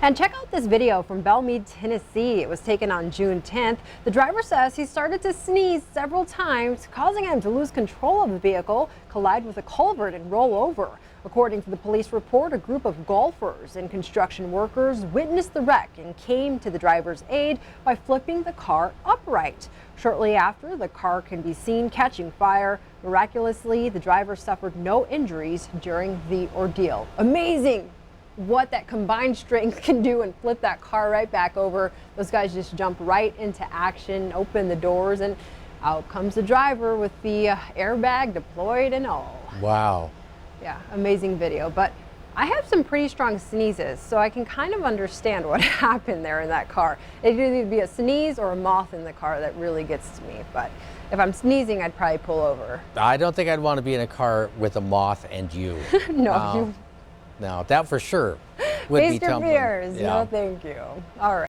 And check out this video from Belmead, Tennessee. It was taken on June 10th. The driver says he started to sneeze several times, causing him to lose control of the vehicle, collide with a culvert, and roll over. According to the police report, a group of golfers and construction workers witnessed the wreck and came to the driver's aid by flipping the car upright. Shortly after, the car can be seen catching fire. Miraculously, the driver suffered no injuries during the ordeal. Amazing what that combined strength can do and flip that car right back over. Those guys just jump right into action, open the doors, and out comes the driver with the airbag deployed and all. Wow. Yeah, amazing video. But I have some pretty strong sneezes, so I can kind of understand what happened there in that car. It'd either be a sneeze or a moth in the car that really gets to me. But if I'm sneezing, I'd probably pull over. I don't think I'd want to be in a car with a moth and you. No. No, that for sure would Face be your tumbling. fears. Yeah. No, thank you. All right.